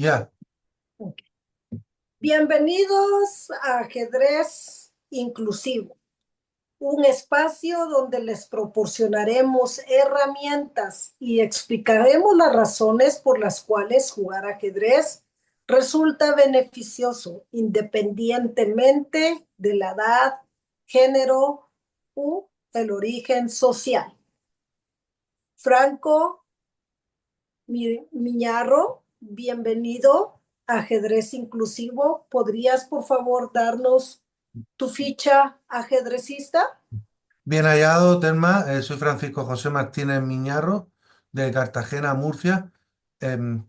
Ya, Bienvenidos a Ajedrez Inclusivo, un espacio donde les proporcionaremos herramientas y explicaremos las razones por las cuales jugar ajedrez resulta beneficioso independientemente de la edad, género u el origen social. Franco Miñarro, bienvenido a Ajedrez Inclusivo. ¿Podrías, por favor, darnos tu ficha ajedrecista? bien hallado, Telma. Soy Francisco José Martínez Miñarro, de Cartagena, Murcia, em,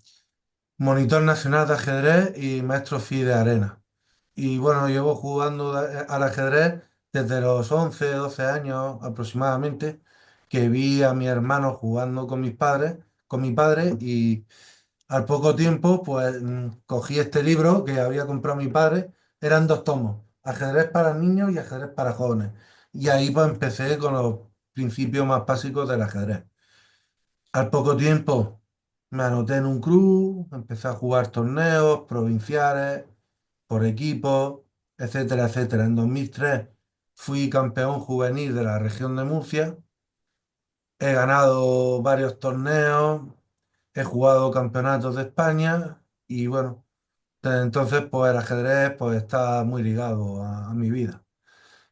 monitor nacional de ajedrez y maestro FI de arena. Y bueno, llevo jugando al ajedrez desde los 11, 12 años aproximadamente, que vi a mi hermano jugando con mis padres, con mi padre, y al poco tiempo, pues cogí este libro que había comprado mi padre. Eran dos tomos, ajedrez para niños y ajedrez para jóvenes. Y ahí pues empecé con los principios más básicos del ajedrez. Al poco tiempo me anoté en un club, empecé a jugar torneos provinciales, por equipos, etcétera, etcétera. En 2003 fui campeón juvenil de la región de Murcia. He ganado varios torneos, he jugado campeonatos de España y bueno. Entonces, pues el ajedrez pues está muy ligado a mi vida.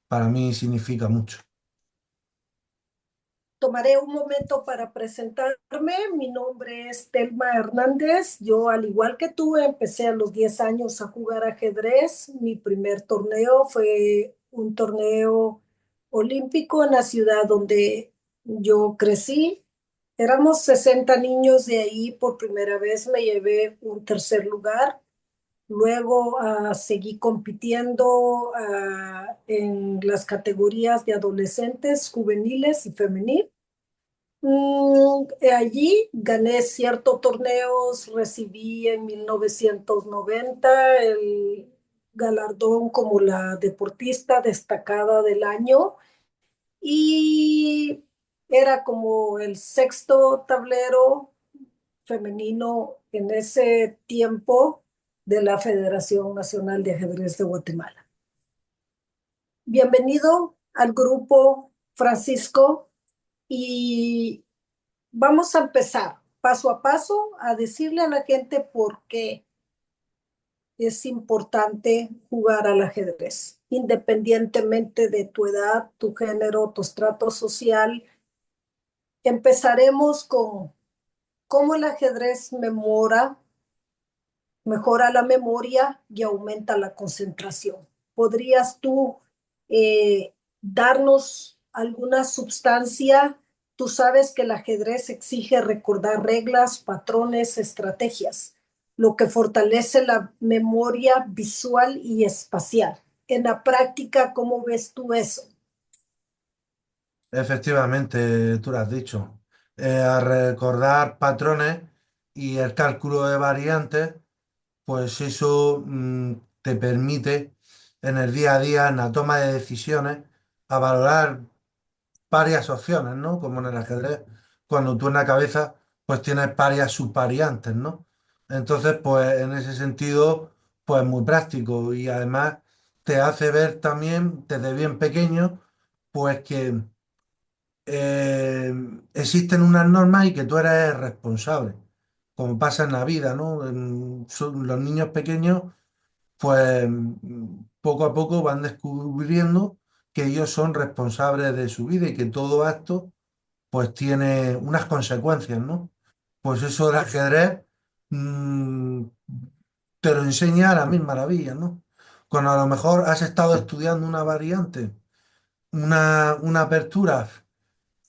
Para mí significa mucho. Tomaré un momento para presentarme. Mi nombre es Telma Hernández. Yo, al igual que tú, empecé a los 10 años a jugar ajedrez. Mi primer torneo fue un torneo olímpico en la ciudad donde yo crecí. Éramos 60 niños, de ahí por primera vez me llevé un tercer lugar. Luego seguí compitiendo en las categorías de adolescentes, juveniles y femenil. Allí gané ciertos torneos, recibí en 1990 el galardón como la deportista destacada del año y era como el sexto tablero femenino en ese tiempo de la Federación Nacional de Ajedrez de Guatemala. Bienvenido al grupo, Francisco, y vamos a empezar paso a paso a decirle a la gente por qué es importante jugar al ajedrez, independientemente de tu edad, tu género, tu estrato social. Empezaremos con cómo el ajedrez mejora la memoria y aumenta la concentración. ¿Podrías tú darnos alguna sustancia? Tú sabes que el ajedrez exige recordar reglas, patrones, estrategias, lo que fortalece la memoria visual y espacial. En la práctica, ¿cómo ves tú eso? Efectivamente, tú lo has dicho. A recordar patrones y el cálculo de variantes, pues eso te permite en el día a día, en la toma de decisiones, a valorar varias opciones, ¿no? Como en el ajedrez, cuando tú en la cabeza pues tienes varias subvariantes, ¿no? Entonces, pues en ese sentido, pues muy práctico y además te hace ver también desde bien pequeño, pues que eh, existen unas normas y que tú eres responsable, como pasa en la vida, ¿no? Los niños pequeños pues poco a poco van descubriendo que ellos son responsables de su vida y que todo acto pues tiene unas consecuencias, ¿no? Pues eso del ajedrez mm, te lo enseña a las mil maravillas, ¿no? Cuando a lo mejor has estado estudiando una variante, una apertura,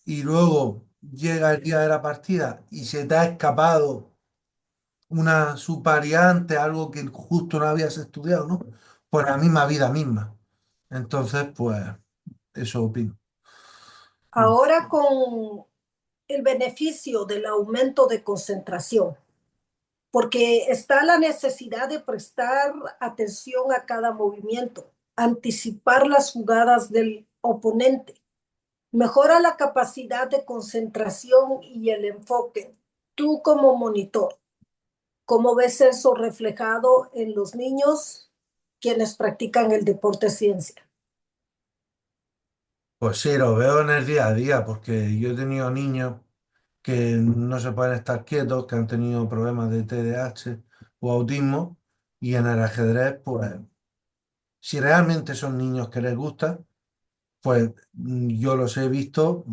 y luego llega el día de la partida y se te ha escapado una subvariante, algo que justo no habías estudiado, ¿no? Por la misma vida misma. Entonces, pues, eso opino. Mm. Ahora con el beneficio del aumento de concentración, porque está la necesidad de prestar atención a cada movimiento, anticipar las jugadas del oponente, mejora la capacidad de concentración y el enfoque. Tú como monitor, ¿Cómo ves eso reflejado en los niños quienes practican el deporte ciencia? Pues sí, lo veo en el día a día, porque yo he tenido niños que no se pueden estar quietos, que han tenido problemas de TDAH o autismo, y en el ajedrez, pues, si realmente son niños que les gusta, pues yo los he visto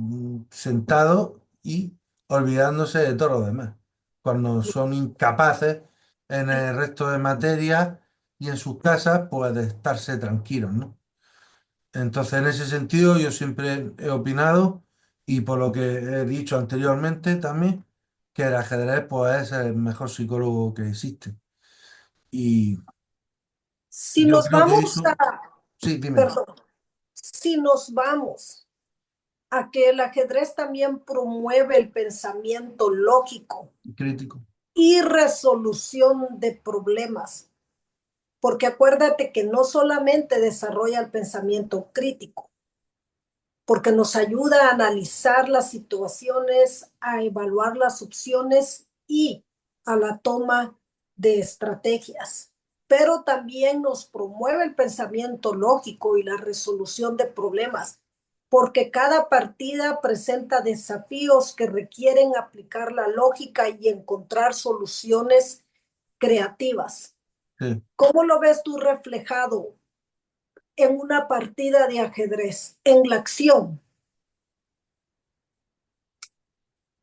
sentados y olvidándose de todo lo demás, cuando son incapaces en el resto de materias y en sus casas, pues de estarse tranquilos, ¿no? Entonces, en ese sentido, yo siempre he opinado, y por lo que he dicho anteriormente también, que el ajedrez pues, es el mejor psicólogo que existe. Y Si yo nos creo que vamos eso, sí, dime, perdón, si nos vamos a que el ajedrez también promueve el pensamiento lógico crítico. y resolución de problemas, porque acuérdate que no solamente desarrolla el pensamiento crítico, porque nos ayuda a analizar las situaciones, a evaluar las opciones y a la toma de estrategias, pero también nos promueve el pensamiento lógico y la resolución de problemas, porque cada partida presenta desafíos que requieren aplicar la lógica y encontrar soluciones creativas. Sí. ¿Cómo lo ves tú reflejado en una partida de ajedrez, en la acción?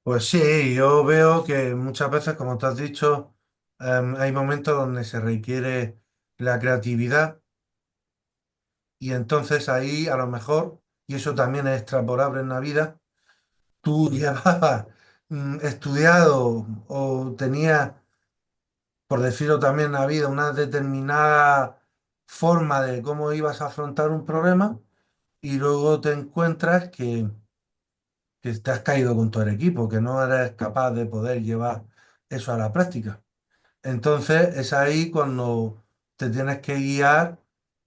Pues sí, yo veo que muchas veces, como tú has dicho, hay momentos donde se requiere la creatividad, y entonces ahí a lo mejor, y eso también es extrapolable en la vida, tú llevabas estudiado o tenías, por decirlo también en la vida, una determinada forma de cómo ibas a afrontar un problema, y luego te encuentras que te has caído con todo el equipo, que no eres capaz de poder llevar eso a la práctica. Entonces es ahí cuando te tienes que guiar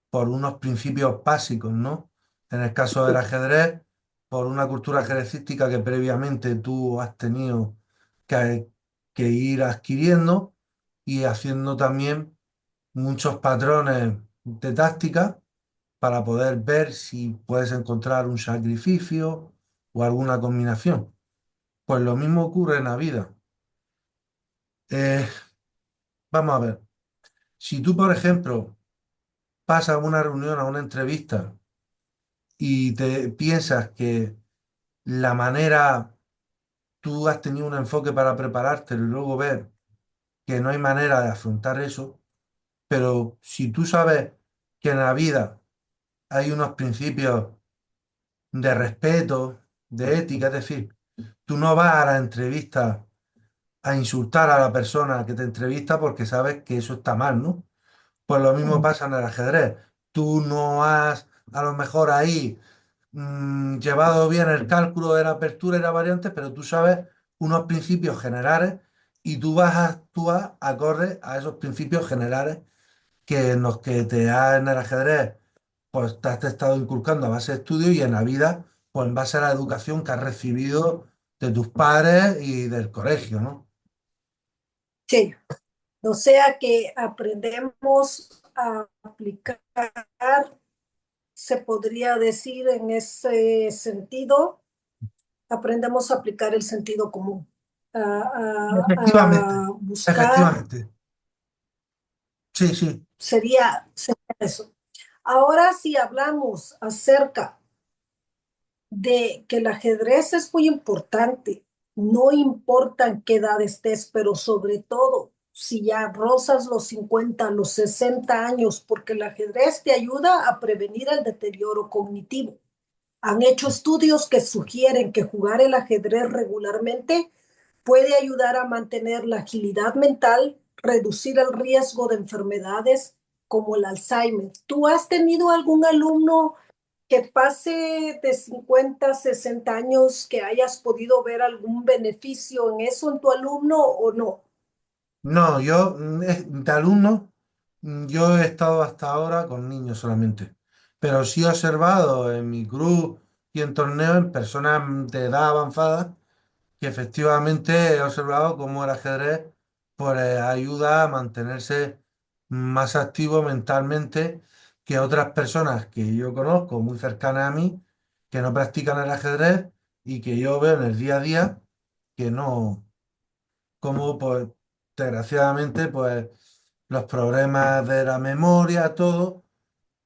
por unos principios básicos, ¿no? En el caso del ajedrez, por una cultura ajedrecística que previamente tú has tenido que, que ir adquiriendo, y haciendo también muchos patrones de táctica para poder ver si puedes encontrar un sacrificio o alguna combinación. Pues lo mismo ocurre en la vida. Eh, Vamos a ver, si tú, por ejemplo, pasas a una reunión, a una entrevista, y te piensas que la manera, tú has tenido un enfoque para preparártelo, y luego ves que no hay manera de afrontar eso, pero si tú sabes que en la vida hay unos principios de respeto, de ética, es decir, tú no vas a la entrevista a insultar a la persona que te entrevista porque sabes que eso está mal, ¿no? Pues lo mismo pasa en el ajedrez. Tú no has a lo mejor ahí llevado bien el cálculo de la apertura y la variante, pero tú sabes unos principios generales, y tú vas a actuar acorde a esos principios generales que en los que te ha en el ajedrez, pues te has estado inculcando a base de estudio, y en la vida, pues en base a la educación que has recibido de tus padres y del colegio, ¿no? Sí, o sea que aprendemos a aplicar, se podría decir en ese sentido, aprendemos a aplicar el sentido común, Efectivamente, a buscar, efectivamente. Sí, sí. sería eso. Ahora si hablamos acerca de que el ajedrez es muy importante, no importa en qué edad estés, pero sobre todo si ya rozas los 50, los 60 años, porque el ajedrez te ayuda a prevenir el deterioro cognitivo. Han hecho estudios que sugieren que jugar el ajedrez regularmente puede ayudar a mantener la agilidad mental, reducir el riesgo de enfermedades como el Alzheimer. ¿Tú has tenido algún alumno que pase de 50, 60 años, que hayas podido ver algún beneficio en eso en tu alumno o no? No, yo de alumnos, yo he estado hasta ahora con niños solamente, pero sí he observado en mi club y en torneos en personas de edad avanzada, que efectivamente he observado cómo el ajedrez pues ayuda a mantenerse más activo mentalmente que otras personas que yo conozco muy cercanas a mí, que no practican el ajedrez y que yo veo en el día a día que no, como pues desgraciadamente pues los problemas de la memoria, todo,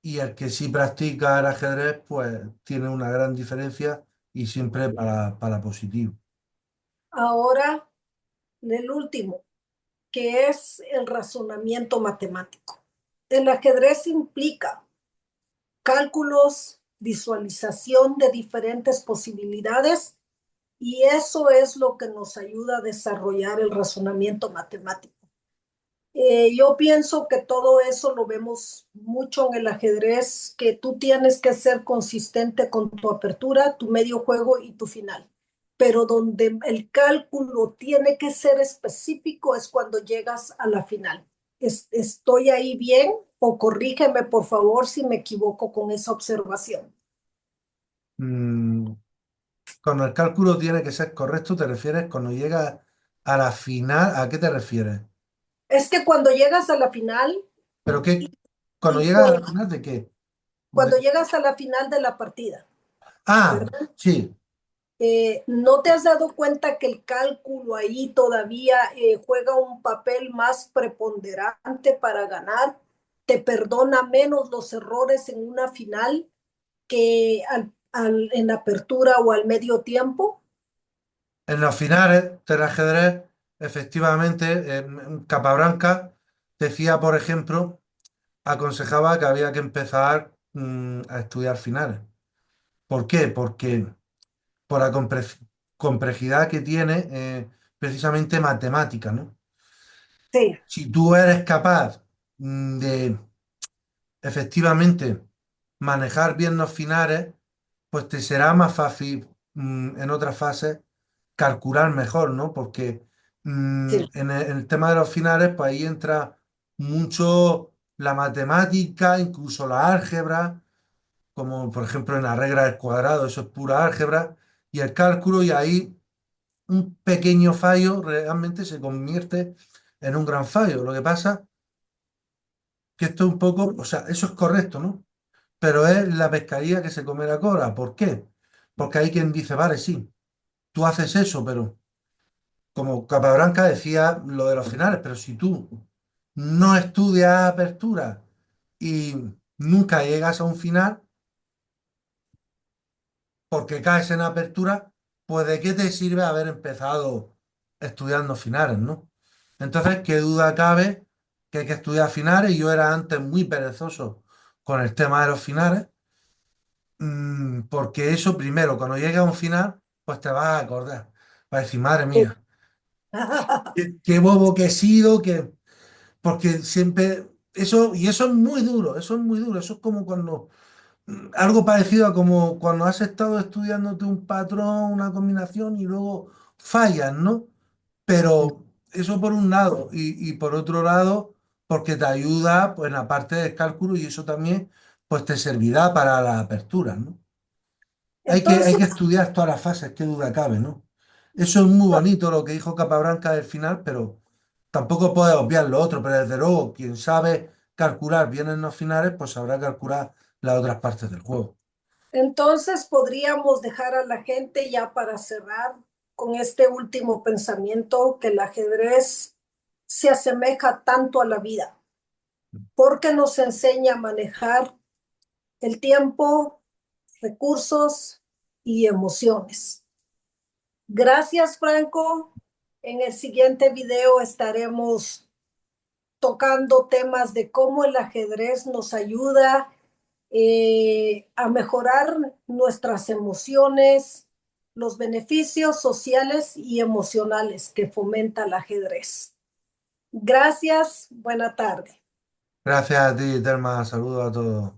y el que sí practica el ajedrez pues tiene una gran diferencia y siempre para positivo. Ahora, el último, que es el razonamiento matemático. El ajedrez implica cálculos, visualización de diferentes posibilidades y eso es lo que nos ayuda a desarrollar el razonamiento matemático. Yo pienso que todo eso lo vemos mucho en el ajedrez, que tú tienes que ser consistente con tu apertura, tu medio juego y tu final. Pero donde el cálculo tiene que ser específico es cuando llegas a la final. ¿Estoy ahí bien? O corrígeme, por favor, si me equivoco con esa observación. Mm, Cuando el cálculo tiene que ser correcto, ¿te refieres cuando llega a la final? ¿A qué te refieres? Es que cuando llegas a la final ¿Pero qué? Cuando y llega a la final de qué? cuando De- llegas a la final de la partida, Ah, ¿verdad? sí. ¿No te has dado cuenta que el cálculo ahí todavía juega un papel más preponderante para ganar? ¿Te perdona menos los errores en una final que en apertura o al medio tiempo? En los finales del ajedrez, efectivamente, Capablanca decía, por ejemplo, aconsejaba que había que empezar a estudiar finales. ¿Por qué? Porque por la complejidad que tiene precisamente matemática, ¿no? Sí, Si tú eres capaz de efectivamente manejar bien los finales, pues te será más fácil en otras fases calcular mejor, ¿no? Porque sí, en el tema de los finales, pues ahí entra mucho la matemática, incluso la álgebra, como por ejemplo en la regla del cuadrado, eso es pura álgebra, y el cálculo, y ahí un pequeño fallo realmente se convierte en un gran fallo. Lo que pasa que esto es un poco, o sea, eso es correcto, ¿no? Pero es la pescadilla que se come la cola. ¿Por qué? Porque hay quien dice, vale, sí, tú haces eso, pero como Capablanca decía lo de los finales, pero si tú no estudias apertura y nunca llegas a un final, porque caes en apertura, pues ¿de qué te sirve haber empezado estudiando finales, ¿no? Entonces, qué duda cabe que hay que estudiar finales. Yo era antes muy perezoso con el tema de los finales, porque eso primero, cuando llegue a un final, pues te vas a acordar. Vas a decir, madre sí. mía, qué bobo que he sido, porque siempre, eso, y eso es muy duro, eso es muy duro, eso es como cuando algo parecido a como cuando has estado estudiándote un patrón, una combinación y luego fallas, ¿no? Pero eso por un lado y por otro lado, porque te ayuda pues, en la parte del cálculo y eso también pues te servirá para la apertura, ¿no? Hay Entonces, que estudiar todas las fases, qué duda cabe, ¿no? Eso es muy bonito lo que dijo Capablanca del final, pero tampoco puedes obviar lo otro, pero desde luego, quien sabe calcular bien en los finales, pues sabrá calcular las otras partes del juego. entonces podríamos dejar a la gente ya para cerrar con este último pensamiento que el ajedrez se asemeja tanto a la vida porque nos enseña a manejar el tiempo, recursos y emociones. Gracias, Franco. En el siguiente video estaremos tocando temas de cómo el ajedrez nos ayuda a mejorar nuestras emociones, los beneficios sociales y emocionales que fomenta el ajedrez. Gracias, buena tarde. Gracias a ti, Telma. Saludos a todos.